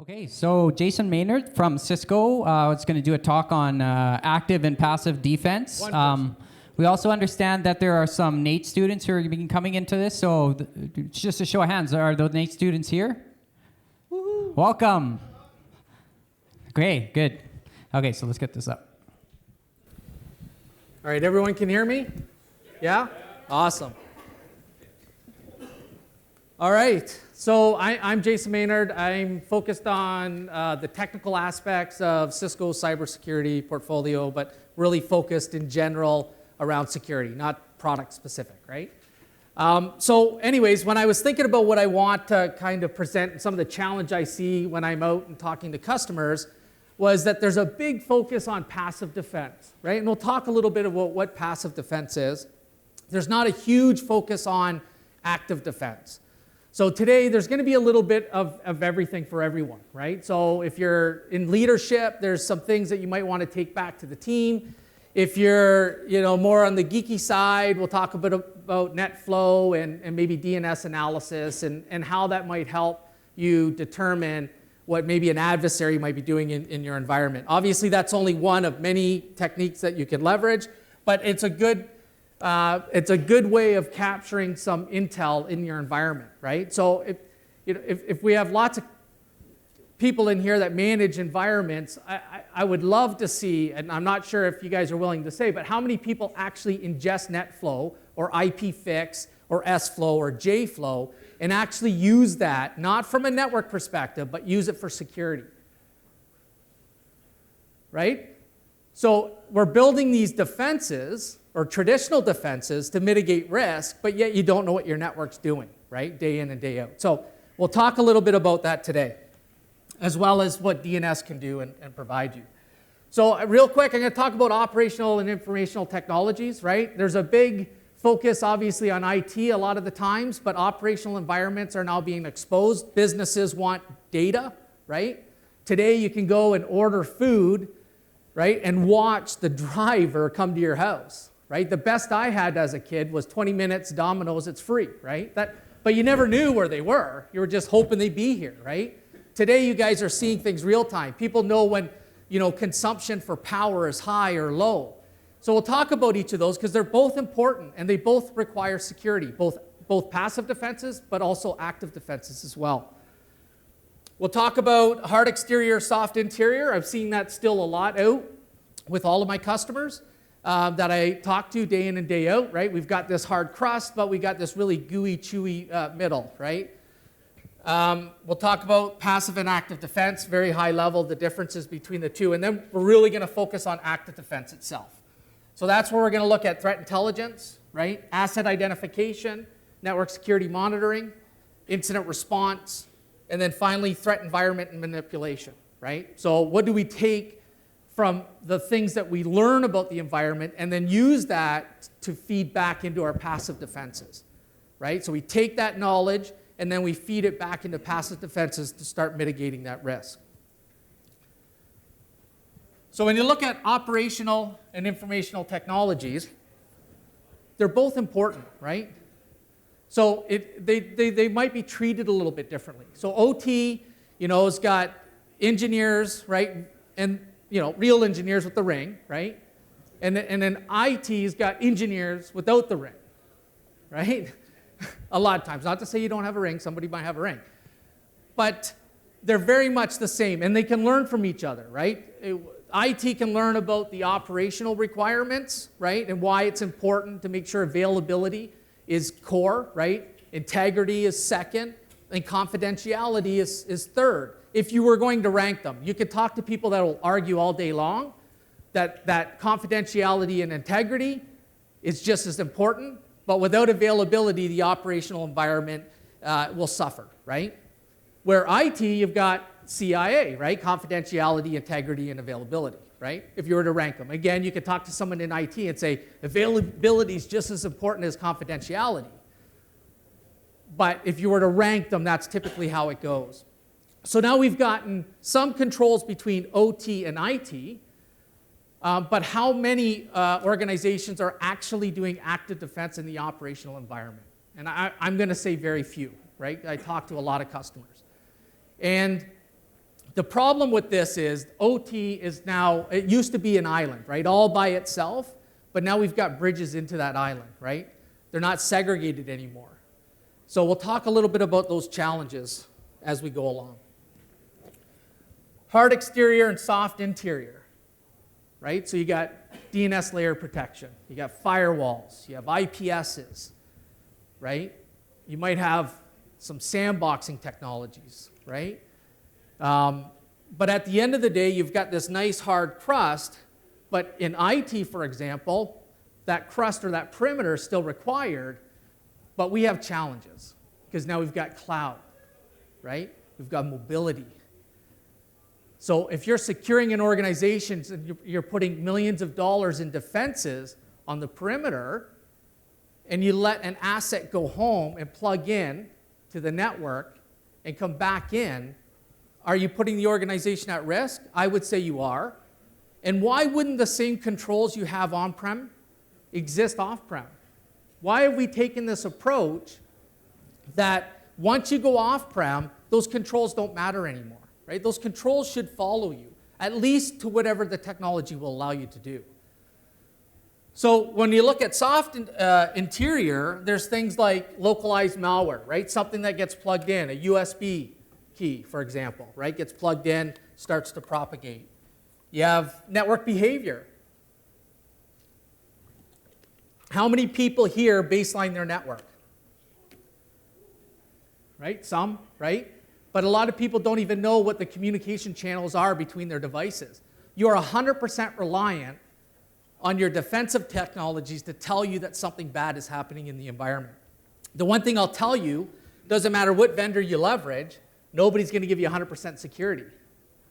Okay, so Jason Maynard from Cisco is going to do a talk on active and passive defense. We also understand that there are some NATE students who are coming into this, so just a show of hands, are those NATE students here? Woo-hoo. Welcome. Great, good. Okay, so let's get this up. All right, everyone can hear me? Yeah? Awesome. All right, so I'm Jason Maynard. I'm focused on the technical aspects of Cisco's cybersecurity portfolio, but really focused in general around security, not product specific, right? So anyways, when I was thinking about what I want to kind of present, some of the challenge I see when I'm out and talking to customers, was that there's a big focus on passive defense, right? And we'll talk a little bit about what passive defense is. There's not a huge focus on active defense. So today, there's going to be a little bit of everything for everyone, right? So if you're in leadership, there's some things that you might want to take back to the team. If you're more on the geeky side, we'll talk a bit about NetFlow and maybe DNS analysis and how that might help you determine what maybe an adversary might be doing in your environment. Obviously, that's only one of many techniques that you can leverage, but it's a good way of capturing some intel in your environment, right? So if we have lots of people in here that manage environments, I would love to see, and I'm not sure if you guys are willing to say, but how many people actually ingest NetFlow or IPFix or SFlow or JFlow and actually use that, not from a network perspective, but use it for security, right? So we're building these defenses or traditional defenses to mitigate risk, but yet you don't know what your network's doing, right? Day in and day out. So we'll talk a little bit about that today, as well as what DNS can do and provide you. So real quick, I'm going to talk about operational and informational technologies, right? There's a big focus, obviously, on IT a lot of the times, but operational environments are now being exposed. Businesses want data, right? Today, you can go and order food, right, and watch the driver come to your house, right? The best I had as a kid was 20 minutes, Domino's, it's free, right? But you never knew where they were. You were just hoping they'd be here, right? Today, you guys are seeing things real time. People know when, consumption for power is high or low. So we'll talk about each of those because they're both important and they both require security, both passive defenses, but also active defenses as well. We'll talk about hard exterior, soft interior. I've seen that still a lot out with all of my customers that I talk to day in and day out, right? We've got this hard crust, but we got this really gooey, chewy middle, right? We'll talk about passive and active defense, very high level, the differences between the two, and then we're really going to focus on active defense itself. So that's where we're going to look at threat intelligence, right? Asset identification, network security monitoring, incident response, and then finally threat environment and manipulation, right? So what do we take from the things that we learn about the environment and then use that to feed back into our passive defenses, right? So we take that knowledge and then we feed it back into passive defenses to start mitigating that risk. So when you look at operational and informational technologies, they're both important, right? So they might be treated a little bit differently. So OT, has got engineers, right? And, real engineers with the ring, right? And then IT's got engineers without the ring, right? A lot of times. Not to say you don't have a ring. Somebody might have a ring. But they're very much the same. And they can learn from each other, right? IT can learn about the operational requirements, right? And why it's important to make sure availability is core, right? Integrity is second, and confidentiality is third. If you were going to rank them, you could talk to people that will argue all day long that confidentiality and integrity is just as important, but without availability, the operational environment will suffer, right? Where IT, you've got CIA, right? Confidentiality, integrity, and availability, right? If you were to rank them. Again, you could talk to someone in IT and say, availability is just as important as confidentiality. But if you were to rank them, that's typically how it goes. So now we've gotten some controls between OT and IT, but how many organizations are actually doing active defense in the operational environment? And I'm going to say very few, right? I talk to a lot of customers. And The problem with this is OT is now, it used to be an island, right, all by itself, but now we've got bridges into that island, right? They're not segregated anymore. So we'll talk a little bit about those challenges as we go along. Hard exterior and soft interior, right? So you got DNS layer protection, you got firewalls, you have IPSs, right? You might have some sandboxing technologies, right? But at the end of the day, you've got this nice hard crust, but in IT, for example, that crust or that perimeter is still required, but we have challenges because now we've got cloud, right? We've got mobility. So if you're securing an organization and you're putting millions of dollars in defenses on the perimeter, and you let an asset go home and plug in to the network and come back in, are you putting the organization at risk? I would say you are. And why wouldn't the same controls you have on-prem exist off-prem? Why have we taken this approach that once you go off-prem, those controls don't matter anymore, right? Those controls should follow you, at least to whatever the technology will allow you to do. So when you look at soft interior, there's things like localized malware, right? Something that gets plugged in, a USB key, for example, right? Gets plugged in, starts to propagate. You have network behavior. How many people here baseline their network? Right? Some, right? But a lot of people don't even know what the communication channels are between their devices. You're 100% reliant on your defensive technologies to tell you that something bad is happening in the environment. The one thing I'll tell you, doesn't matter what vendor you leverage, nobody's going to give you 100% security.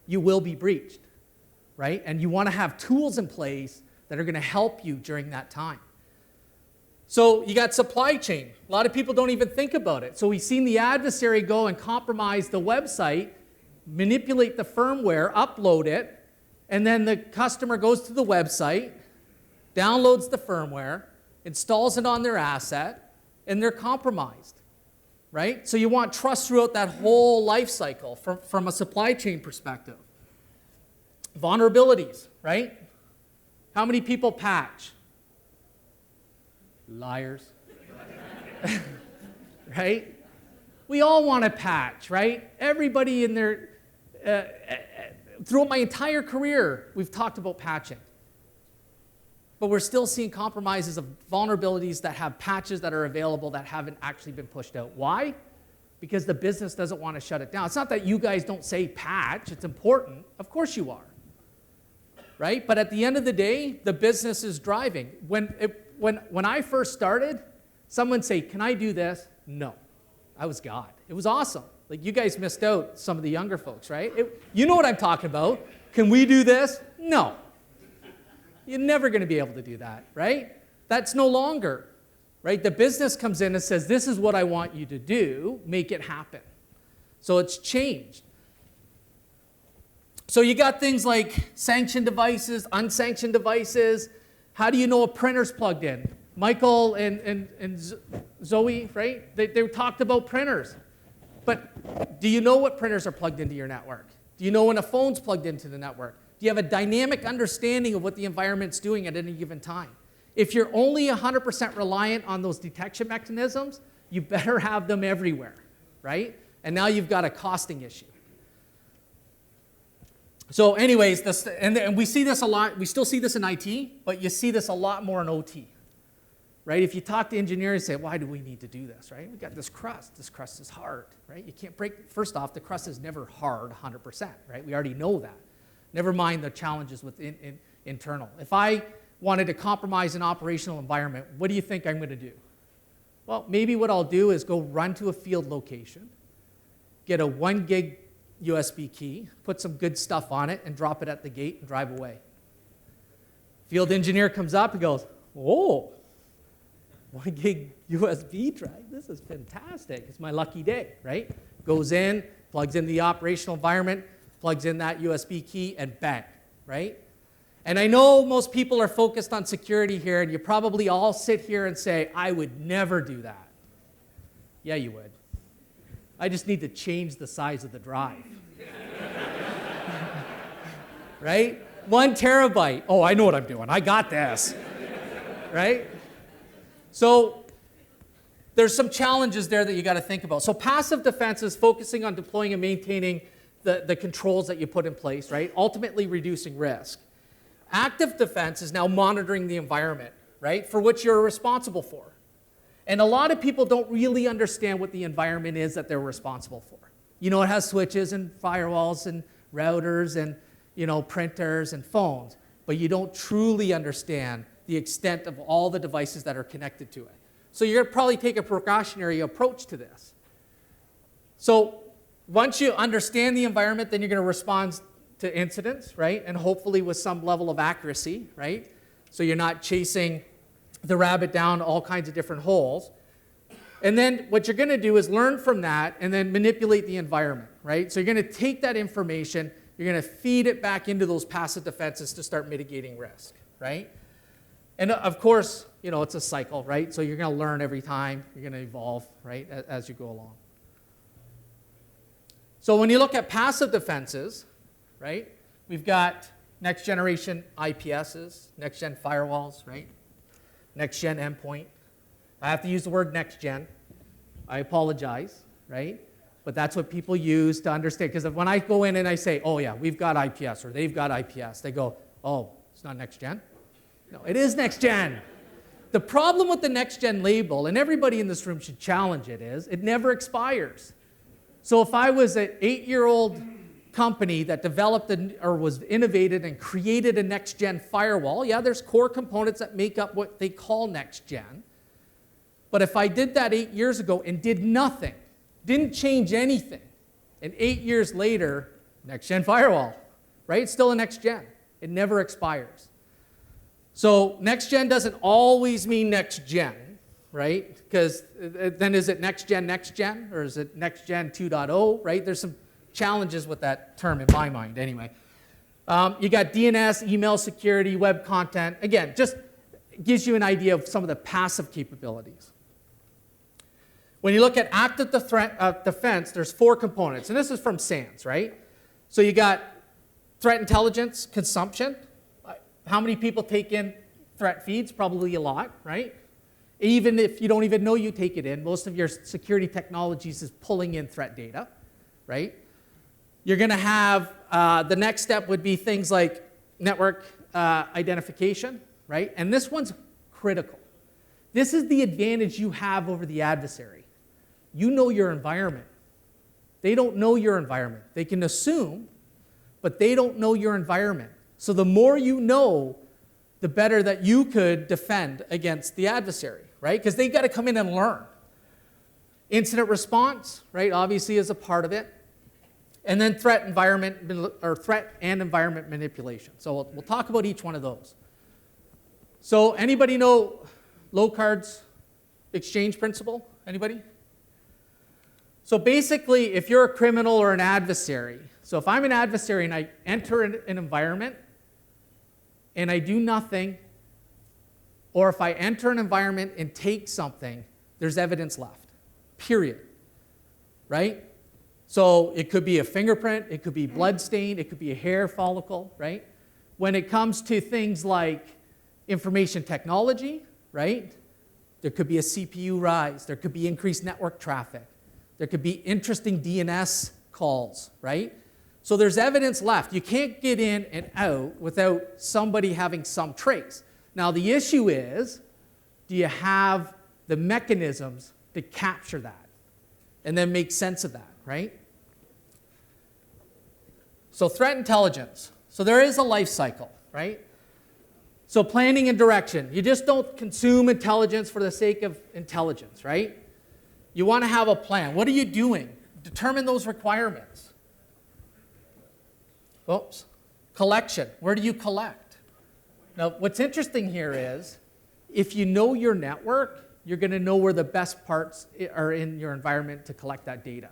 You will be breached, right? And you want to have tools in place that are going to help you during that time. So you got supply chain. A lot of people don't even think about it. So we've seen the adversary go and compromise the website, manipulate the firmware, upload it, and then the customer goes to the website, downloads the firmware, installs it on their asset, and they're compromised, right? So you want trust throughout that whole life cycle from a supply chain perspective. Vulnerabilities, right? How many people patch? Liars. Right? We all want to patch, right? Everybody in their, throughout my entire career, we've talked about patching. But we're still seeing compromises of vulnerabilities that have patches that are available that haven't actually been pushed out. Why? Because the business doesn't want to shut it down. It's not that you guys don't say patch. It's important. Of course you are. Right? But at the end of the day, the business is driving. When I first started, someone would say, "Can I do this?" No. I was God. It was awesome. Like, you guys missed out, some of the younger folks, right? You know what I'm talking about. Can we do this? No. You're never going to be able to do that, right? That's no longer, right? The business comes in and says, "This is what I want you to do. Make it happen." So it's changed. So you got things like sanctioned devices, unsanctioned devices. How do you know a printer's plugged in? Michael and Zoe, right? They talked about printers. But do you know what printers are plugged into your network? Do you know when a phone's plugged into the network? Do you have a dynamic understanding of what the environment's doing at any given time? If you're only 100% reliant on those detection mechanisms, you better have them everywhere, right? And now you've got a costing issue. So anyways, and we see this a lot. We still see this in IT, but you see this a lot more in OT, right? If you talk to engineers, say, "Why do we need to do this?" Right? We got this crust. This crust is hard, right? You can't break. First off, the crust is never hard 100%, right? We already know that. Never mind the challenges with internal. If I wanted to compromise an operational environment, what do you think I'm going to do? Well, maybe what I'll do is go run to a field location, get a 1 gig USB key, put some good stuff on it, and drop it at the gate and drive away. Field engineer comes up and goes, "Oh, 1 gig USB drive, this is fantastic. It's my lucky day," right? Goes in, plugs in the operational environment, plugs in that USB key, and bang, right? And I know most people are focused on security here, and you probably all sit here and say, "I would never do that." Yeah, you would. I just need to change the size of the drive. right? 1 terabyte. Oh, I know what I'm doing. I got this, right? So there's some challenges there that you got to think about. So passive defense is focusing on deploying and maintaining the controls that you put in place, right? Ultimately reducing risk. Active defense is now monitoring the environment, right? For which you're responsible for. And a lot of people don't really understand what the environment is that they're responsible for. You know, it has switches and firewalls and routers and, you know, printers and phones, but you don't truly understand the extent of all the devices that are connected to it. So you're gonna probably take a precautionary approach to this. So once you understand the environment, then you're gonna respond to incidents, right? And hopefully with some level of accuracy, right? So you're not chasing the rabbit down all kinds of different holes. And then what you're gonna do is learn from that and then manipulate the environment, right? So you're gonna take that information, you're gonna feed it back into those passive defenses to start mitigating risk, right? And of course, you know, it's a cycle, right? So you're gonna learn every time, you're gonna evolve, right, as you go along. So when you look at passive defenses, right, we've got next generation IPSs, next gen firewalls, right? Next gen endpoint. I have to use the word next gen. I apologize, right? But that's what people use to understand. Because when I go in and I say, oh yeah, we've got IPS or they've got IPS, they go, oh, it's not next gen? No, it is next gen. The problem with the next gen label, and everybody in this room should challenge it, is it never expires. So if I was an 8-year-old company that developed or was innovated and created a next gen firewall, yeah, there's core components that make up what they call next gen. But if I did that 8 years ago and did nothing, didn't change anything, and 8 years later, next gen firewall, right? It's still a next gen. It never expires. So next gen doesn't always mean next gen, right? Because then is it next gen, or is it next gen 2.0, right? There's some challenges with that term in my mind anyway. You got DNS, email security, web content. Again, just gives you an idea of some of the passive capabilities. When you look at active defense, there's 4 components, and this is from SANS, right? So you got threat intelligence, consumption. How many people take in threat feeds? Probably a lot, right? Even if you don't even know you take it in, most of your security technologies is pulling in threat data, right? You're going to have, the next step would be things like network identification, right? And this one's critical. This is the advantage you have over the adversary. You know your environment. They don't know your environment. They can assume, but they don't know your environment. So the more you know, the better that you could defend against the adversary, right? Because they got to come in and learn. Incident response, right, obviously is a part of it. And then threat and environment manipulation. So we'll talk about each one of those. So anybody know Locard's exchange principle? Anybody? So basically, if you're a criminal or an adversary, so if I'm an adversary and I enter an environment and I do nothing, or if I enter an environment and take something, there's evidence left, period, right? So it could be a fingerprint, it could be blood stain, it could be a hair follicle, right? When it comes to things like information technology, right? There could be a CPU rise, there could be increased network traffic, there could be interesting DNS calls, right? So there's evidence left. You can't get in and out without somebody having some trace. Now the issue is, do you have the mechanisms to capture that and then make sense of that, right? So threat intelligence. So there is a life cycle, right? So planning and direction. You just don't consume intelligence for the sake of intelligence, right? You want to have a plan. What are you doing? Determine those requirements. Oops. Collection. Where do you collect? Now, what's interesting here is, if you know your network, you're going to know where the best parts are in your environment to collect that data,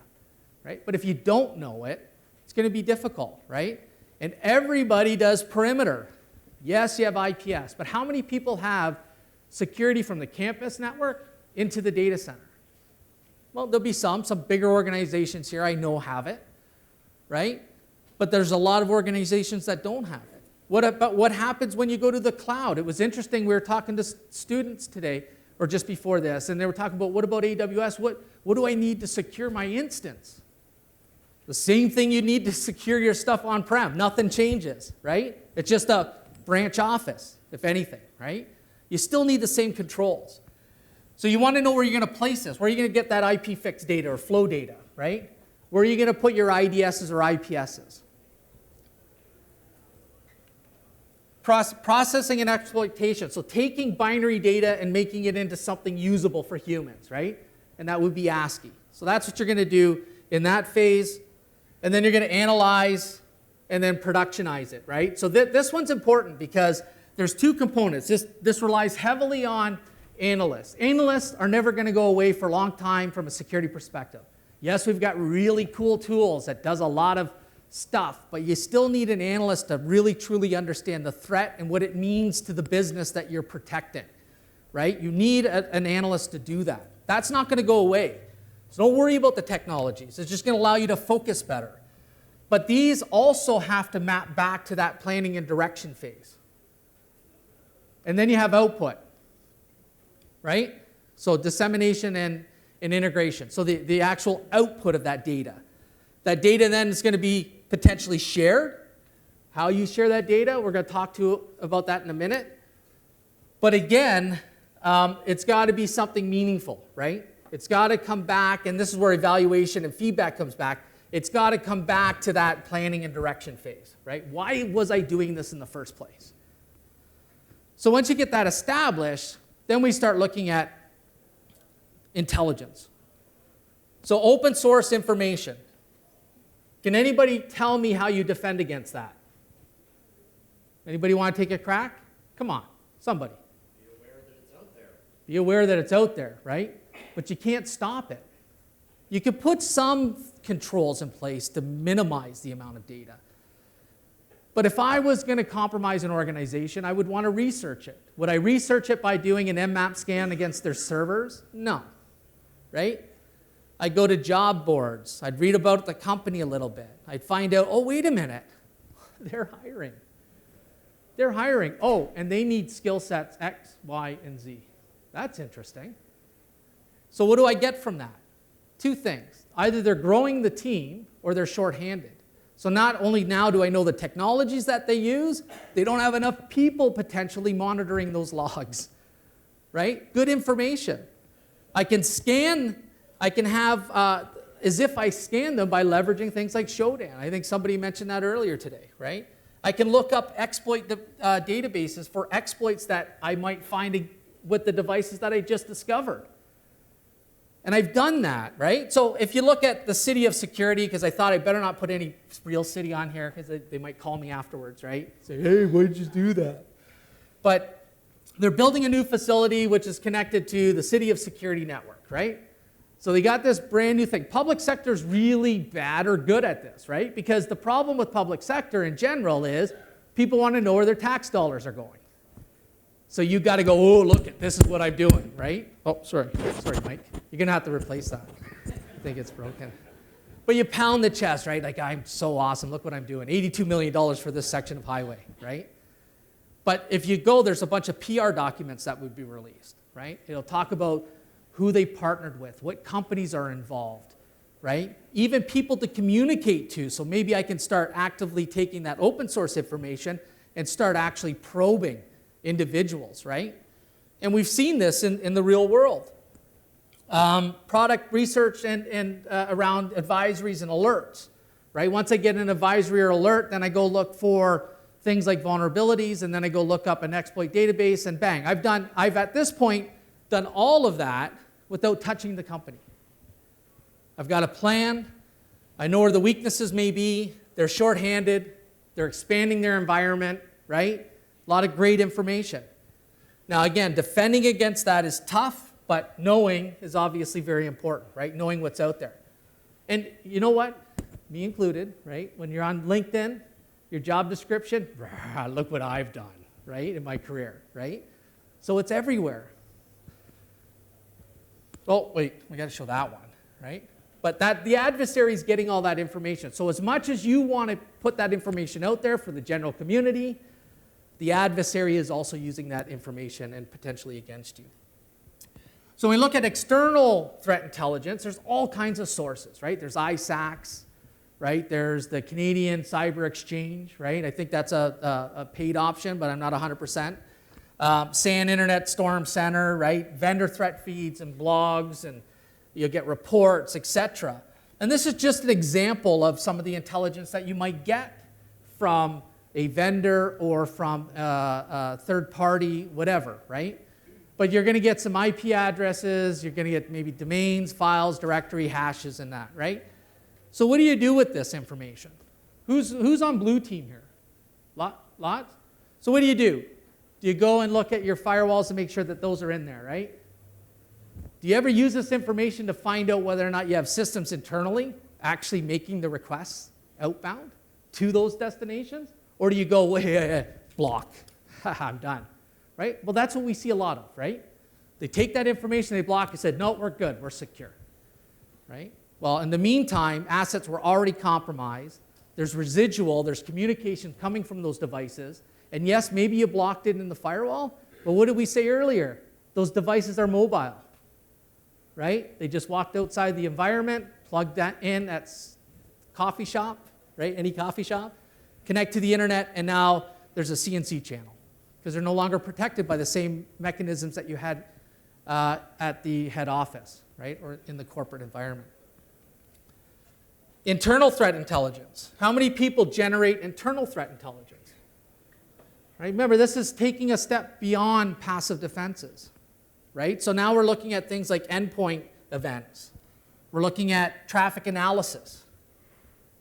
right? But if you don't know it, it's going to be difficult, right? And everybody does perimeter. Yes, you have IPS, but how many people have security from the campus network into the data center? Well, there'll be some bigger organizations here I know have it, right? But there's a lot of organizations that don't have it. What happens when you go to the cloud? It was interesting, we were talking to students today, or just before this, and they were talking about, what about AWS? What do I need to secure my instance? The same thing you need to secure your stuff on-prem. Nothing changes, right? It's just a branch office, if anything, right? You still need the same controls. So you want to know where you're going to place this. Where are you going to get that IP fix data or flow data, right? Where are you going to put your IDSs or IPSs? Processing and exploitation. So taking binary data and making it into something usable for humans, right? And that would be ASCII. So that's what you're going to do in that phase. And then you're going to analyze and then productionize it, right? So this one's important because there's two components. This relies heavily on analysts. Analysts are never going to go away for a long time from a security perspective. Yes, we've got really cool tools that does a lot of stuff, but you still need an analyst to really truly understand the threat and what it means to the business that you're protecting, right? You need an analyst to do that. That's not going to go away. So don't worry about the technologies. It's just going to allow you to focus better. But these also have to map back to that planning and direction phase. And then you have output, right? So dissemination and integration. So the actual output of that data. That data then is going to be potentially shared. How you share that data, we're going to talk about that in a minute. But again, it's got to be something meaningful, right? It's got to come back, and this is where evaluation and feedback comes back. It's got to come back to that planning and direction phase, right? Why was I doing this in the first place? So once you get that established, then we start looking at intelligence. So open source information. Can anybody tell me how you defend against that? Anybody want to take a crack? Come on, somebody. Be aware that it's out there. Be aware that it's out there, right? But you can't stop it. You can put some controls in place to minimize the amount of data. But if I was going to compromise an organization, I would want to research it. Would I research it by doing an Nmap scan against their servers? No, right? I'd go to job boards. I'd read about the company a little bit. I'd find out, oh, wait a minute, they're hiring. They're hiring. Oh, and they need skill sets X, Y, and Z. That's interesting. So what do I get from that? Two things. Either they're growing the team or they're shorthanded. So not only now do I know the technologies that they use, they don't have enough people potentially monitoring those logs, right? Good information. I can scan, I can have, as if I scan them by leveraging things like Shodan. I think somebody mentioned that earlier today, right? I can look up exploit databases for exploits that I might find with the devices that I just discovered. And I've done that, right? So if you look at the city of security, because I thought I better not put any real city on here because they might call me afterwards, right? Say, hey, why did you do that? But they're building a new facility which is connected to the city of security network, right? So they got this brand new thing. Public sector is really bad or good at this, right? Because the problem with public sector in general is people want to know where their tax dollars are going. So you got to go, oh, look, this is what I'm doing, right? Oh, sorry, Mike. You're going to have to replace that. I think it's broken. But you pound the chest, right? Like, I'm so awesome. Look what I'm doing. $82 million for this section of highway, right? But if you go, there's a bunch of PR documents that would be released, right? It'll talk about who they partnered with, what companies are involved, right? Even people to communicate to. So maybe I can start actively taking that open source information and start actually probing individuals, right? And we've seen this in the real world. Product research and around advisories and alerts, right? Once I get an advisory or alert, then I go look for things like vulnerabilities, and then I go look up an exploit database, and bang. I've at this point done all of that without touching the company. I've got a plan. I know where the weaknesses may be. They're shorthanded. They're expanding their environment, right? A lot of great information. Now, again, defending against that is tough, but knowing is obviously very important, right? Knowing what's out there. And you know what? Me included, right? When you're on LinkedIn, your job description, look what I've done, right, in my career, right? So it's everywhere. Oh, wait, we got to show that one, right? But the adversary is getting all that information. So as much as you want to put that information out there for the general community, the adversary is also using that information and potentially against you. So when we look at external threat intelligence, there's all kinds of sources, right? There's ISACs, right? There's the Canadian Cyber Exchange, right? I think that's a paid option, but I'm not 100%. SAN Internet Storm Center, right? Vendor threat feeds and blogs, and you'll get reports, etc. And this is just an example of some of the intelligence that you might get from a vendor or from a third party, whatever, right? But you're going to get some IP addresses, you're going to get maybe domains, files, directory, hashes, and that, right? So what do you do with this information? Who's on blue team here? Lots? So what do? Do you go and look at your firewalls to make sure that those are in there, right? Do you ever use this information to find out whether or not you have systems internally actually making the requests outbound to those destinations? Or do you go, wait, block, I'm done, right? Well, that's what we see a lot of, right? They take that information, they block, and said, no, we're good, we're secure, right? Well, in the meantime, assets were already compromised. There's residual, there's communication coming from those devices. And yes, maybe you blocked it in the firewall, but what did we say earlier? Those devices are mobile, right? They just walked outside the environment, plugged that in, that's coffee shop, right? Any coffee shop. Connect to the internet, and now there's a CNC channel because they're no longer protected by the same mechanisms that you had at the head office, right, or in the corporate environment. Internal threat intelligence. How many people generate internal threat intelligence? Right? Remember, this is taking a step beyond passive defenses, right? So now we're looking at things like endpoint events. We're looking at traffic analysis,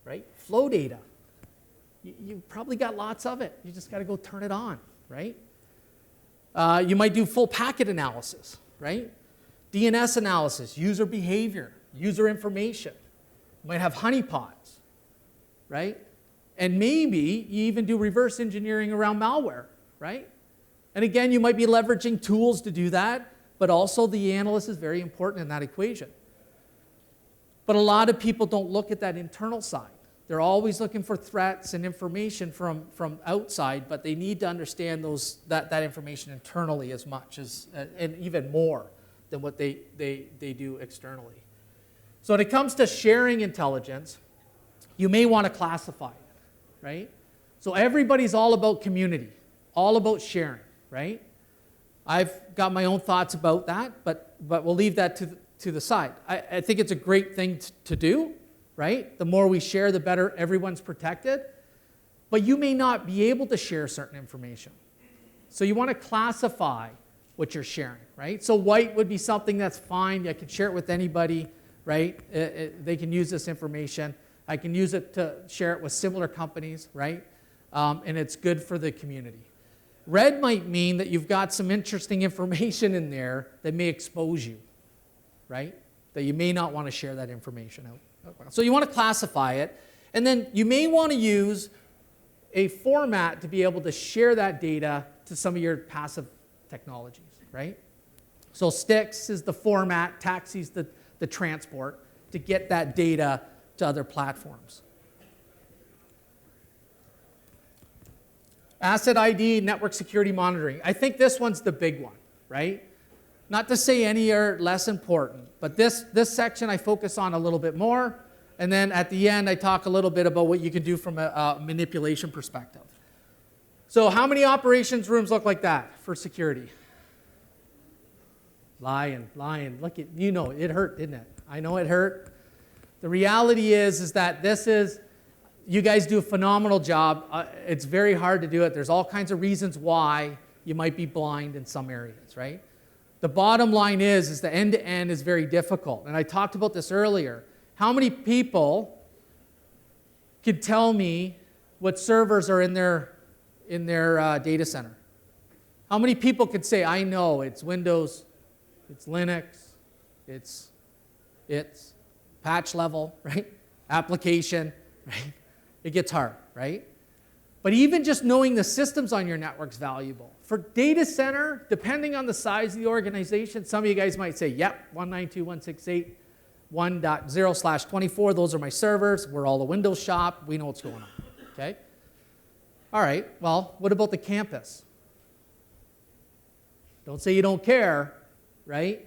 right? Flow data. You probably got lots of it. You just got to go turn it on, right? You might do full packet analysis, right? DNS analysis, user behavior, user information. You might have honeypots, right? And maybe you even do reverse engineering around malware, right? And again, you might be leveraging tools to do that, but also the analyst is very important in that equation. But a lot of people don't look at that internal side. They're always looking for threats and information from outside, but they need to understand that information internally as much as, and even more than what they do externally. So when it comes to sharing intelligence, you may want to classify it, right? So everybody's all about community, all about sharing, right? I've got my own thoughts about that, but we'll leave that to the side. I think it's a great thing to do, right? The more we share, the better everyone's protected. But you may not be able to share certain information. So you want to classify what you're sharing, right? So white would be something that's fine. I can share it with anybody, right? They can use this information. I can use it to share it with similar companies, right? And it's good for the community. Red might mean that you've got some interesting information in there that may expose you, right? That you may not want to share that information out. So you want to classify it, and then you may want to use a format to be able to share that data to some of your passive technologies, right? So STIX is the format, taxi's the transport to get that data to other platforms. Asset ID, network security monitoring. I think this one's the big one, right? Not to say any are less important, but this section I focus on a little bit more, and then at the end I talk a little bit about what you can do from a manipulation perspective. So how many operations rooms look like that for security? Lying, look at, you know, it hurt, didn't it? I know it hurt. The reality is that you guys do a phenomenal job. It's very hard to do it. There's all kinds of reasons why you might be blind in some areas, right? The bottom line is the end-to-end is very difficult. And I talked about this earlier. How many people could tell me what servers are in their data center? How many people could say, I know it's Windows, it's Linux, it's patch level, right? Application, right? It gets hard, right? But even just knowing the systems on your network is valuable. For data center, depending on the size of the organization, some of you guys might say, yep, 192.168, 1.0/24, those are my servers. We're all a Windows shop. We know what's going on, okay? All right, well, what about the campus? Don't say you don't care, right?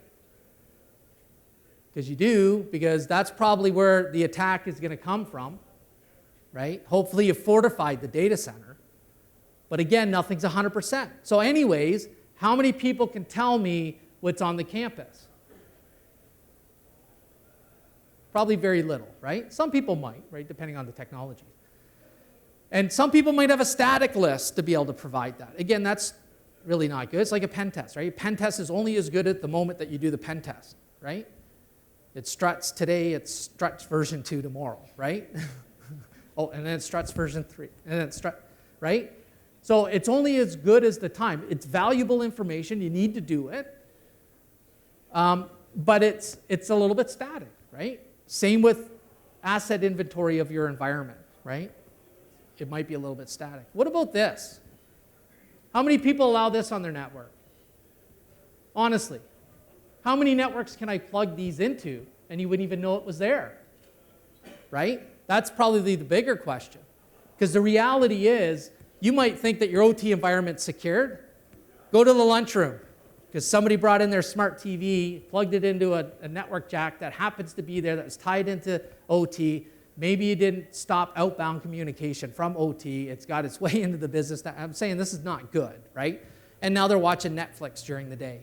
Because you do, because that's probably where the attack is going to come from, right? Hopefully you fortified the data center. But again, nothing's 100%. So anyways, how many people can tell me what's on the campus? Probably very little, right? Some people might, right, depending on the technology. And some people might have a static list to be able to provide that. Again, that's really not good. It's like a pen test, right? Pen test is only as good at the moment that you do the pen test, right? It struts today, it struts version 2 tomorrow, right? Oh, and then it struts version 3, and then it struts, right? So it's only as good as the time. It's valuable information. You need to do it. But it's a little bit static, right? Same with asset inventory of your environment, right? It might be a little bit static. What about this? How many people allow this on their network? Honestly, how many networks can I plug these into and you wouldn't even know it was there, right? That's probably the bigger question. Because the reality is, you might think that your OT environment's secured. Go to the lunchroom, because somebody brought in their smart TV, plugged it into a network jack that happens to be there, that's tied into OT. Maybe you didn't stop outbound communication from OT. It's got its way into the business. I'm saying this is not good, right? And now they're watching Netflix during the day,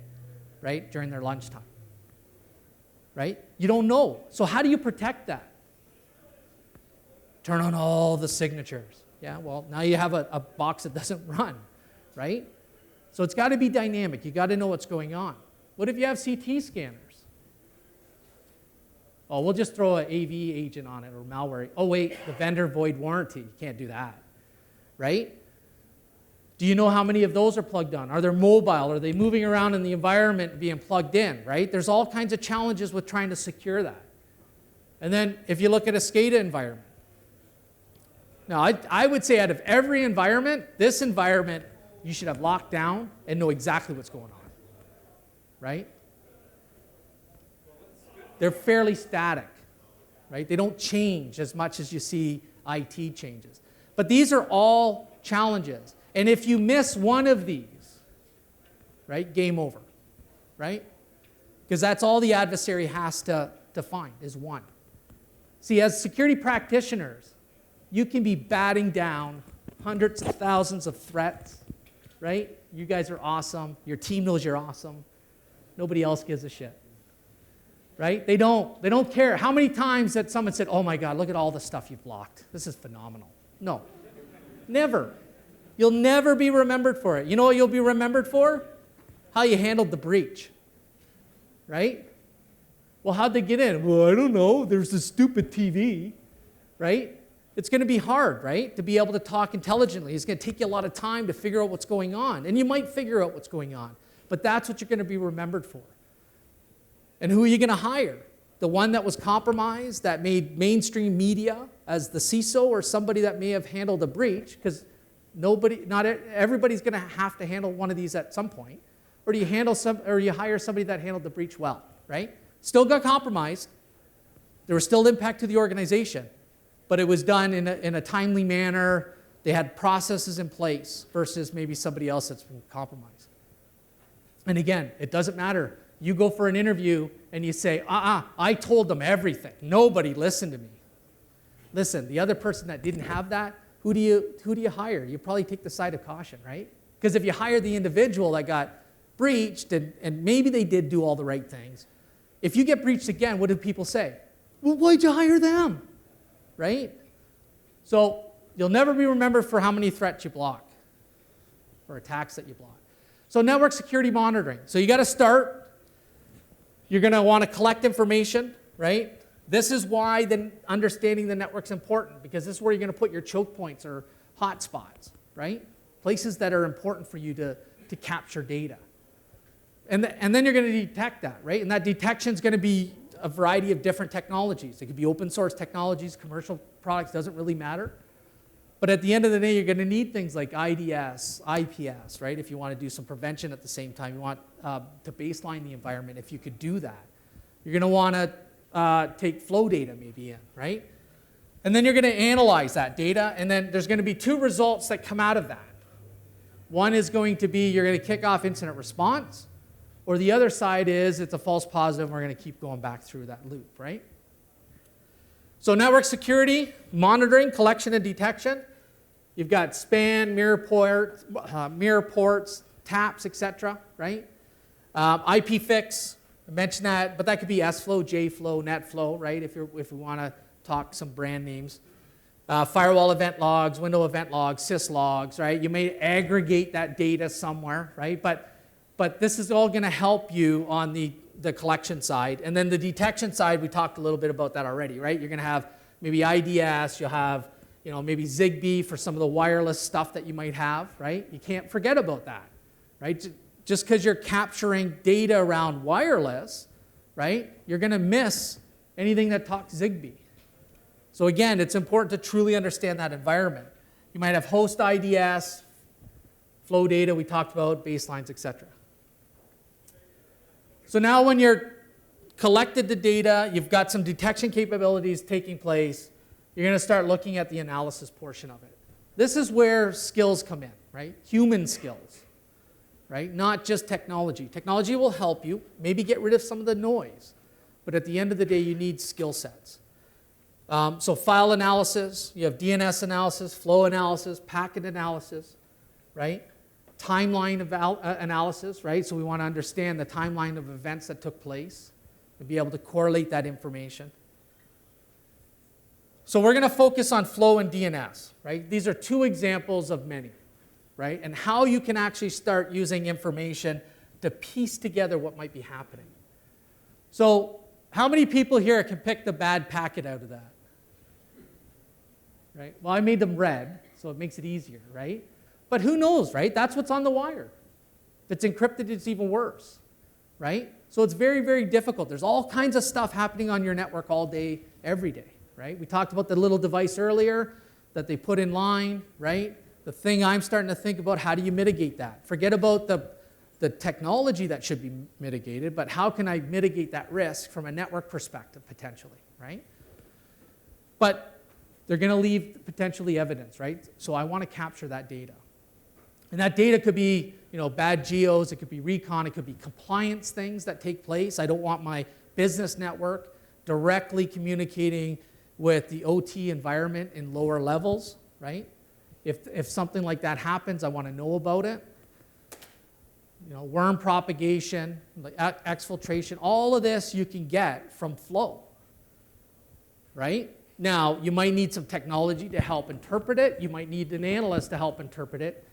right? During their lunchtime, right? You don't know. So how do you protect that? Turn on all the signatures. Yeah, well, now you have a box that doesn't run, right? So it's got to be dynamic. You got to know what's going on. What if you have CT scanners? Oh, we'll just throw an AV agent on it or malware. Oh, wait, the vendor void warranty. You can't do that, right? Do you know how many of those are plugged on? Are they mobile? Are they moving around in the environment being plugged in, right? There's all kinds of challenges with trying to secure that. And then if you look at a SCADA environment, now I would say out of every environment, this environment you should have locked down and know exactly what's going on, right? They're fairly static, right? They don't change as much as you see IT changes. But these are all challenges. And if you miss one of these, right, game over, right? Because that's all the adversary has to find is one. See, as security practitioners, you can be batting down hundreds of thousands of threats, right? You guys are awesome. Your team knows you're awesome. Nobody else gives a shit, right? They don't care. How many times that someone said, oh my God, look at all the stuff you've blocked. This is phenomenal. No, never. You'll never be remembered for it. You know what you'll be remembered for? How you handled the breach, right? Well, how'd they get in? Well, I don't know. There's this stupid TV, right? It's going to be hard, right, to be able to talk intelligently. It's going to take you a lot of time to figure out what's going on. And you might figure out what's going on. But that's what you're going to be remembered for. And who are you going to hire? The one that was compromised, that made mainstream media as the CISO, or somebody that may have handled a breach? Because not everybody's going to have to handle one of these at some point. Or do you hire somebody that handled the breach well, right? Still got compromised. There was still impact to the organization. But it was done in a timely manner. They had processes in place versus maybe somebody else that's been compromised. And again, it doesn't matter. You go for an interview and you say, I told them everything. Nobody listened to me. Listen, the other person that didn't have that, who do you hire? You probably take the side of caution, right? Because if you hire the individual that got breached and maybe they did do all the right things, if you get breached again, what do people say? Well, why'd you hire them? Right? So you'll never be remembered for how many threats you block or attacks that you block. So network security monitoring. So you got to start. You're going to want to collect information, right? This is why understanding the network's important, because this is where you're going to put your choke points or hotspots, right? Places that are important for you to capture data. And then you're going to detect that, right? And that detection is going to be a variety of different technologies. It could be open source technologies, commercial products, doesn't really matter. But at the end of the day, you're going to need things like IDS, IPS, right? If you want to do some prevention at the same time, you want to baseline the environment. If you could do that, you're going to want to take flow data maybe in, right? And then you're going to analyze that data, and then there's going to be two results that come out of that. One is going to be you're going to kick off incident response, or the other side is it's a false positive and we're going to keep going back through that loop, right? So network security, monitoring, collection, and detection. You've got span, mirror ports, taps, etc., right? IP fix, I mentioned that, but that could be S-flow, J-flow, NetFlow, right? If we want to talk some brand names. Firewall event logs, window event logs, sys logs, right? You may aggregate that data somewhere, right? But this is all going to help you on the collection side. And then the detection side, we talked a little bit about that already, right? You're going to have maybe IDS, you'll have maybe Zigbee for some of the wireless stuff that you might have, right? You can't forget about that, right? Just because you're capturing data around wireless, right? You're going to miss anything that talks Zigbee. So again, it's important to truly understand that environment. You might have host IDS, flow data we talked about, baselines, etc. So now when you're collected the data, you've got some detection capabilities taking place, you're going to start looking at the analysis portion of it. This is where skills come in, right? Human skills, right? Not just technology. Technology will help you, maybe get rid of some of the noise, but at the end of the day, you need skill sets. So file analysis, you have DNS analysis, flow analysis, packet analysis, right? Timeline analysis, right? So we want to understand the timeline of events that took place and be able to correlate that information. So we're going to focus on flow and DNS, right? These are two examples of many, right? And how you can actually start using information to piece together what might be happening. So how many people here can pick the bad packet out of that? Right? Well, I made them red, so it makes it easier, right? But who knows, right? That's what's on the wire. If it's encrypted, it's even worse, right? So it's very, very difficult. There's all kinds of stuff happening on your network all day, every day, right? We talked about the little device earlier that they put in line, right? The thing I'm starting to think about, how do you mitigate that? Forget about the technology that should be mitigated, but how can I mitigate that risk from a network perspective, potentially, right? But they're going to leave potentially evidence, right? So I want to capture that data. And that data could be, bad geos, it could be recon, it could be compliance things that take place. I don't want my business network directly communicating with the OT environment in lower levels, right? If something like that happens, I want to know about it. Worm propagation, exfiltration, all of this you can get from flow, right? Now, you might need some technology to help interpret it. You might need an analyst to help interpret it.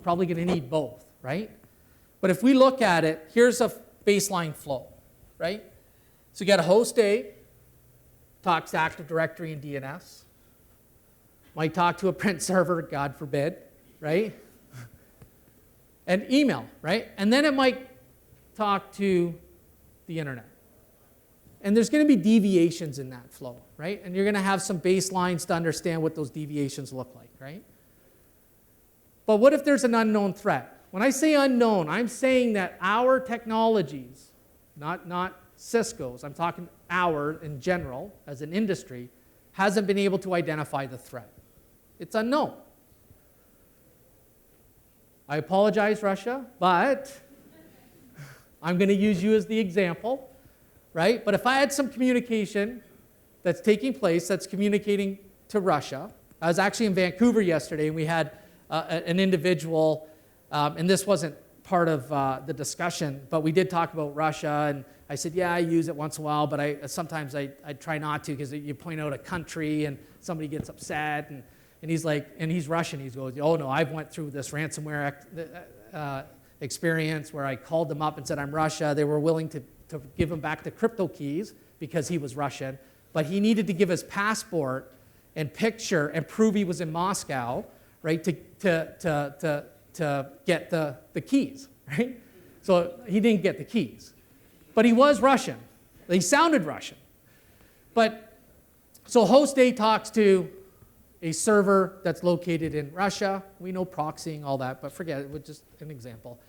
Probably going to need both, right? But if we look at it, here's a baseline flow, right? So you got a host A, talks to Active Directory and DNS. Might talk to a print server, God forbid, right? And email, right? And then it might talk to the internet. And there's going to be deviations in that flow, right? And you're going to have some baselines to understand what those deviations look like, right? But what if there's an unknown threat? When I say unknown, I'm saying that our technologies, not Cisco's, I'm talking our in general as an industry, hasn't been able to identify the threat. It's unknown. I apologize, Russia, but I'm going to use you as the example. Right? But if I had some communication that's taking place, that's communicating to Russia. I was actually in Vancouver yesterday, and we had an individual, and this wasn't part of the discussion, but we did talk about Russia, and I said, yeah, I use it once in a while, but sometimes I try not to, because you point out a country, and somebody gets upset, and he's like, and he's Russian, he goes, oh no, I've went through this ransomware experience where I called them up and said, I'm Russia. They were willing to give him back the crypto keys because he was Russian, but he needed to give his passport and picture and prove he was in Moscow, right, to get the keys, right? So he didn't get the keys, but he was Russian. He sounded Russian. But so host A talks to a server that's located in Russia. We know proxying, all that, but forget it, was just an example.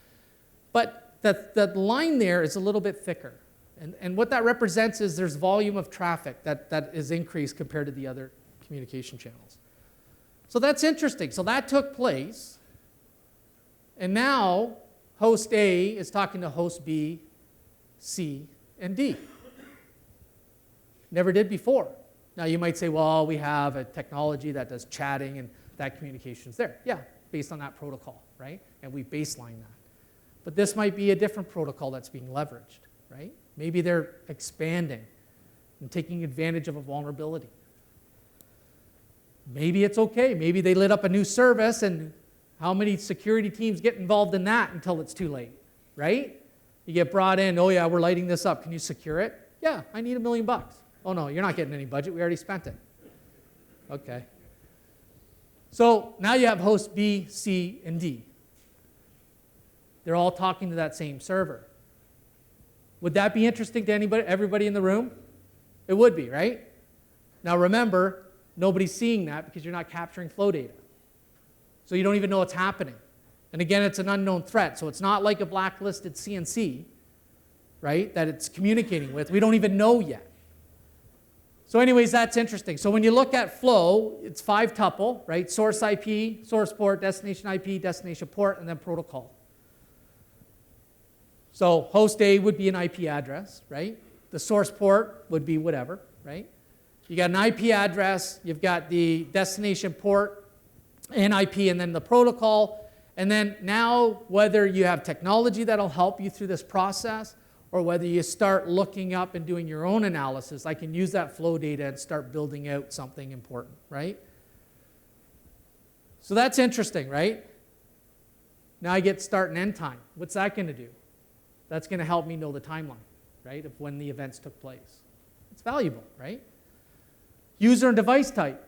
But the line there is a little bit thicker, And what that represents is there's volume of traffic that is increased compared to the other communication channels. So that's interesting. So that took place. And now host A is talking to host B, C, and D. Never did before. Now you might say, well, we have a technology that does chatting and that communication's there. Yeah, based on that protocol, right? And we baseline that. But this might be a different protocol that's being leveraged, right? Maybe they're expanding and taking advantage of a vulnerability. Maybe it's okay. Maybe they lit up a new service, and how many security teams get involved in that until it's too late, right? You get brought in, oh yeah, we're lighting this up. Can you secure it? Yeah, I need $1 million. Oh no, you're not getting any budget. We already spent it. Okay. So now you have host B, C, and D. They're all talking to that same server. Would that be interesting to everybody in the room? It would be, right? Now remember, nobody's seeing that because you're not capturing flow data. So you don't even know what's happening. And again, it's an unknown threat. So it's not like a blacklisted CNC, right, that it's communicating with. We don't even know yet. So anyways, that's interesting. So when you look at flow, it's 5-tuple, right? Source IP, source port, destination IP, destination port, and then protocol. So host A would be an IP address, right? The source port would be whatever, right? You got an IP address, you've got the destination port and IP, and then the protocol. And then now, whether you have technology that'll help you through this process, or whether you start looking up and doing your own analysis, I can use that flow data and start building out something important, right? So that's interesting, right? Now I get start and end time. What's that going to do? That's going to help me know the timeline, right, of when the events took place. It's valuable, right? User and device type.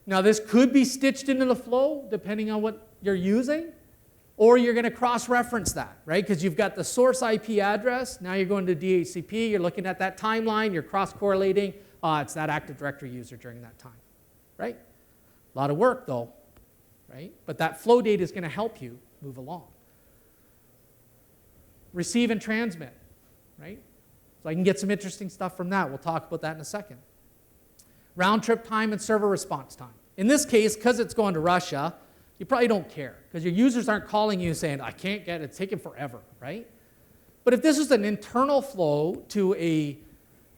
Now this could be stitched into the flow depending on what you're using, or you're going to cross-reference that, right? Because you've got the source IP address. Now you're going to DHCP. You're looking at that timeline. You're cross-correlating. It's that Active Directory user during that time, right? A lot of work, though, right? But that flow data is going to help you move along. Receive and transmit, right? So I can get some interesting stuff from that. We'll talk about that in a second. Round trip time and server response time. In this case, because it's going to Russia, you probably don't care because your users aren't calling you saying, I can't get it, it's taking forever, right? But if this was an internal flow to a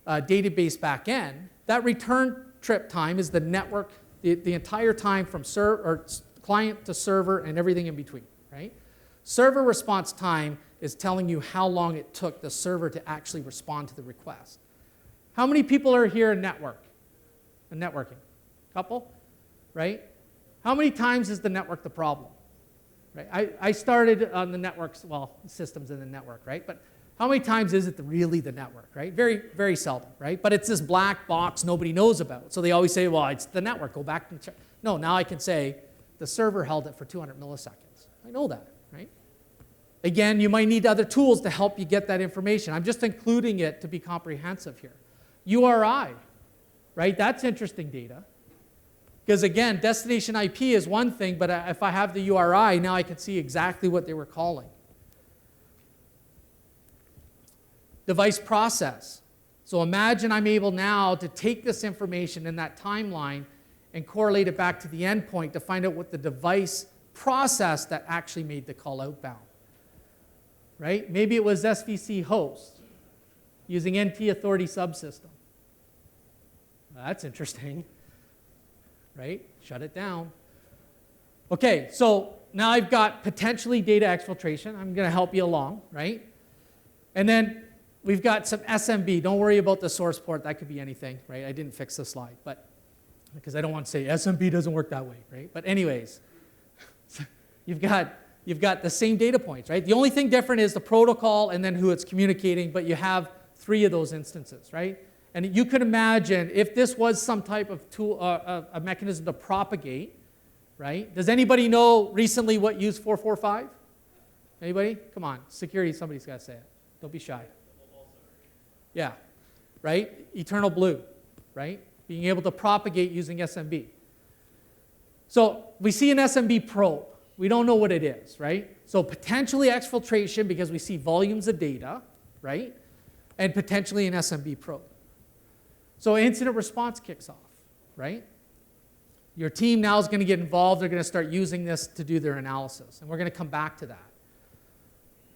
database backend, that return trip time is the network, the entire time from client to server and everything in between, right? Server response time is telling you how long it took the server to actually respond to the request. How many people are here in networking? Couple, right? How many times is the network the problem? Right? I started on the networks, well, systems in the network, right? But how many times is it really the network, right? Very, very seldom, right? But it's this black box nobody knows about. So they always say, well, it's the network, go back and check. No, now I can say the server held it for 200 milliseconds. I know that, right? Again, you might need other tools to help you get that information. I'm just including it to be comprehensive here. URI, right? That's interesting data. Because again, destination IP is one thing, but if I have the URI, now I can see exactly what they were calling. Device process. So imagine I'm able now to take this information in that timeline and correlate it back to the endpoint to find out what the device process that actually made the call outbound. Right? Maybe it was SVC host using NT authority subsystem. That's interesting. Right? Shut it down. Okay, so now I've got potentially data exfiltration. I'm going to help you along, right? And then we've got some SMB. Don't worry about the source port. That could be anything, right? I didn't fix the slide, but because I don't want to say SMB doesn't work that way, right? But anyways, you've got the same data points, right? The only thing different is the protocol and then who it's communicating, but you have 3 of those instances, right? And you could imagine if this was some type of tool, a mechanism to propagate, right? Does anybody know recently what used 445? Anybody? Come on, security, somebody's got to say it. Don't be shy. Yeah, right? Eternal blue, right? Being able to propagate using SMB. So we see an SMB probe. We don't know what it is, right? So potentially exfiltration because we see volumes of data, right? and potentially an SMB probe. So incident response kicks off, right? Your team now is going to get involved. They're going to start using this to do their analysis, and we're going to come back to that.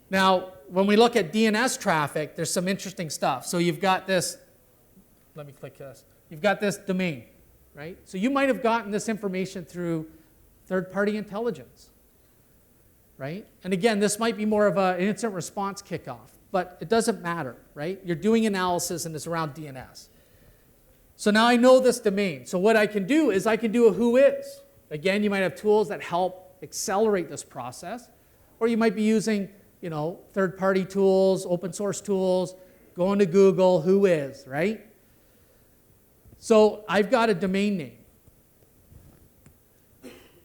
Now, when we look at DNS traffic, there's some interesting stuff. So you've got this, let me click this. You've got this domain, right? So you might have gotten this information through third-party intelligence, right? And again, this might be more of an incident response kickoff, but it doesn't matter, right? You're doing analysis and it's around DNS. So now I know this domain. So what I can do is I can do a who is. Again, you might have tools that help accelerate this process, or you might be using, you know, third-party tools, open source tools, going to Google, who is, right? So I've got a domain name.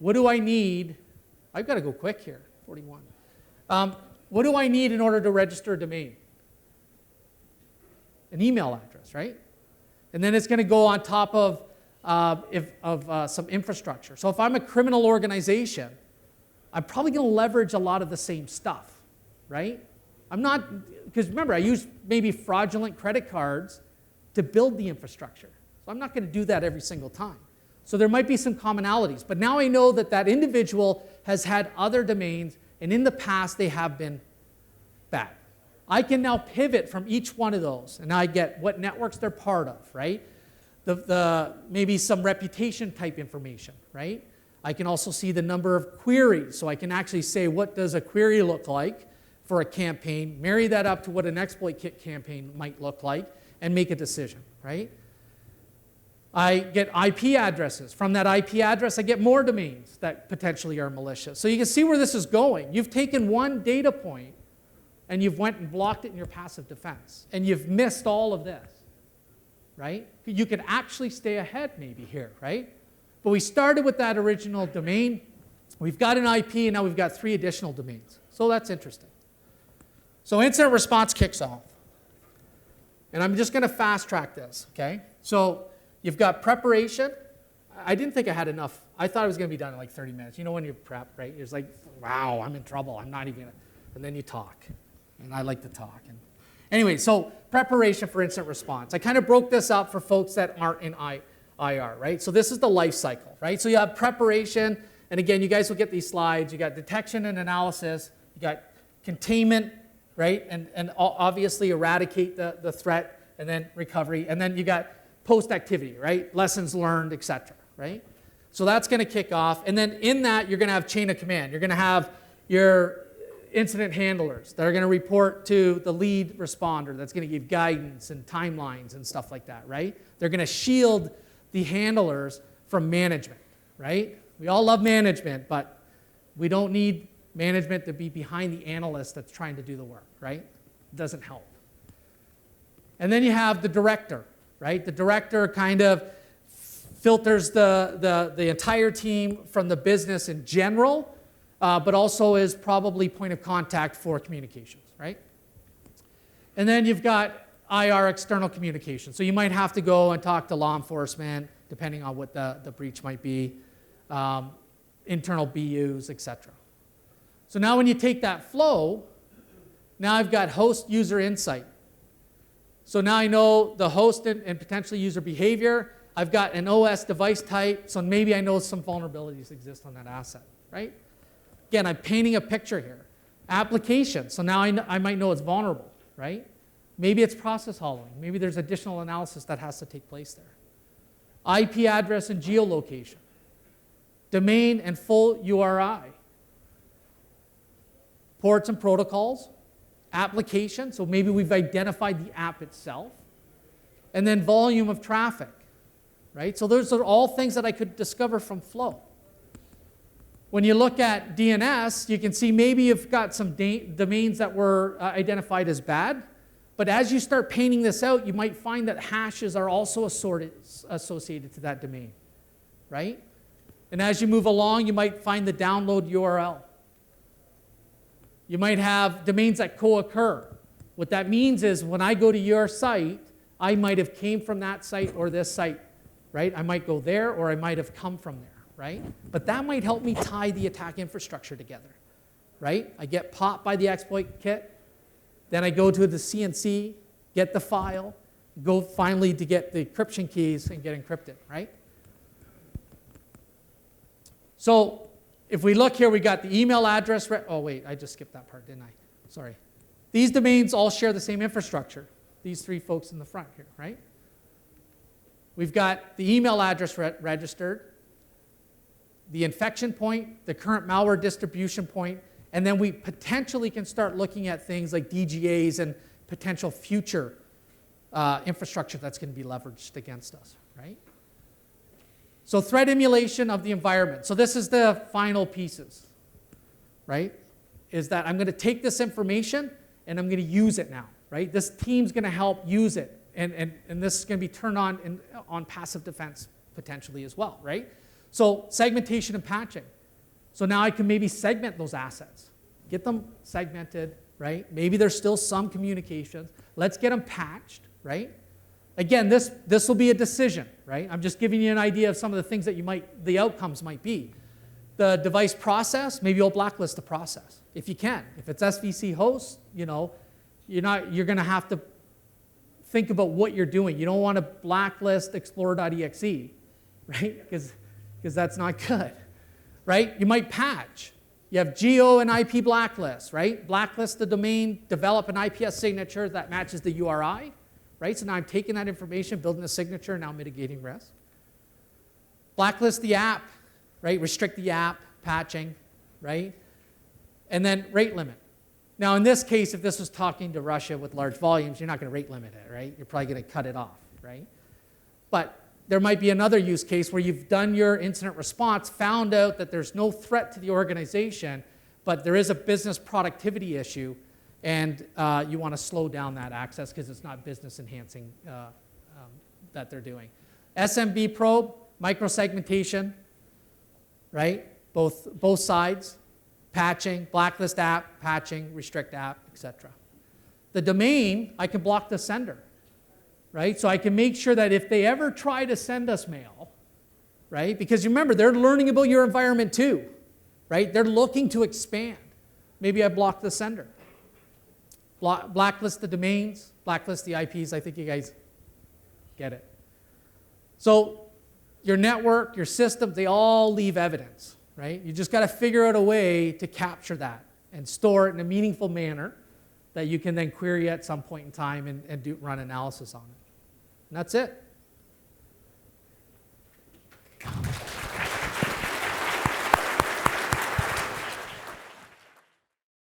What do I need? I've got to go quick here, 41. What do I need in order to register a domain? An email address, right? And then it's going to go on top of some infrastructure. So if I'm a criminal organization, I'm probably going to leverage a lot of the same stuff, right? I'm not, because remember, I use maybe fraudulent credit cards to build the infrastructure. So I'm not going to do that every single time. So there might be some commonalities. But now I know that that individual has had other domains, and in the past they have been bad. I can now pivot from each one of those, and I get what networks they're part of, right? Maybe some reputation type information, right? I can also see the number of queries, so I can actually say what does a query look like for a campaign, marry that up to what an exploit kit campaign might look like, and make a decision, right? I get IP addresses. From that IP address, I get more domains that potentially are malicious. So you can see where this is going. You've taken one data point and you've went and blocked it in your passive defense. And you've missed all of this, right? You could actually stay ahead maybe here, right? But we started with that original domain. We've got an IP, and now we've got 3 additional domains. So that's interesting. So incident response kicks off. And I'm just going to fast track this, okay? So you've got preparation. I didn't think I had enough. I thought it was going to be done in like 30 minutes. You know when you're prepped, right? You're just like, wow, I'm in trouble. I'm not even going to. And then you talk. And I like to talk. And anyway, so preparation for incident response. I kind of broke this up for folks that aren't in IR, right? So this is the life cycle, right? So you have preparation. And again, you guys will get these slides. You got detection and analysis. You got containment, right? And obviously eradicate the threat, and then recovery. And then you got post-activity, right? Lessons learned, et cetera, right? So that's going to kick off. And then in that, you're going to have chain of command. You're going to have your incident handlers that are going to report to the lead responder that's going to give guidance and timelines and stuff like that, right? They're going to shield the handlers from management, right? We all love management, but we don't need management to be behind the analyst that's trying to do the work, right? It doesn't help. And then you have the director, right? The director kind of filters the entire team from the business in general, but also is probably point of contact for communications, right? And then you've got IR, external communication. So you might have to go and talk to law enforcement, depending on what the breach might be, internal BUs, et cetera. So now when you take that flow, now I've got host user insight. So now I know the host and potentially user behavior. I've got an OS device type, so maybe I know some vulnerabilities exist on that asset, right? Again, I'm painting a picture here. Application, so now I might know it's vulnerable, right? Maybe it's process hollowing. Maybe there's additional analysis that has to take place there. IP address and geolocation. Domain and full URI. Ports and protocols. Application, so maybe we've identified the app itself. And then volume of traffic, right? So those are all things that I could discover from flow. When you look at DNS, you can see maybe you've got some domains that were identified as bad, but as you start painting this out, you might find that hashes are also associated to that domain, right? And as you move along, you might find the download URL. You might have domains that co-occur. What that means is when I go to your site, I might have came from that site or this site, right? I might go there or I might have come from there, right? But that might help me tie the attack infrastructure together, right? I get popped by the exploit kit, then I go to the CNC, get the file, go finally to get the encryption keys and get encrypted, right? So if we look here, we got the email address. Oh, wait, I just skipped that part, didn't I? Sorry. These domains all share the same infrastructure. These three folks in the front here, right? We've got the email address registered, the infection point, the current malware distribution point, and then we potentially can start looking at things like DGAs and potential future infrastructure that's going to be leveraged against us, right? So threat emulation of the environment. So this is the final pieces, right? Is that I'm going to take this information and I'm going to use it now, right? This team's going to help use it, and this is going to be turned on passive defense potentially as well, right? So segmentation and patching. So now I can maybe segment those assets, get them segmented, right? Maybe there's still some communications. Let's get them patched, right? Again, this will be a decision, right? I'm just giving you an idea of some of the things that the outcomes might be. The device process, maybe you'll blacklist the process if you can. If it's SVC host, you're going to have to think about what you're doing. You don't want to blacklist explorer.exe, right? Because that's not good, right? You might patch. You have geo and IP blacklists, right? Blacklist the domain, develop an IPS signature that matches the URI, right? So now I'm taking that information, building a signature, now mitigating risk. Blacklist the app, right? Restrict the app, patching, right? And then rate limit. Now in this case, if this was talking to Russia with large volumes, you're not going to rate limit it, right? You're probably going to cut it off, right? But there might be another use case where you've done your incident response, found out that there's no threat to the organization, but there is a business productivity issue, and you want to slow down that access because it's not business enhancing that they're doing. SMB probe, microsegmentation, right? Both sides, patching, blacklist app, patching, restrict app, etc. The domain, I can block the sender, right? So I can make sure that if they ever try to send us mail, right? Because remember, they're learning about your environment too, right? They're looking to expand. Maybe I block the sender. Blacklist the domains, blacklist the IPs. I think you guys get it. So your network, your system, they all leave evidence, right? You just got to figure out a way to capture that and store it in a meaningful manner that you can then query at some point in time and run analysis on it. And that's it.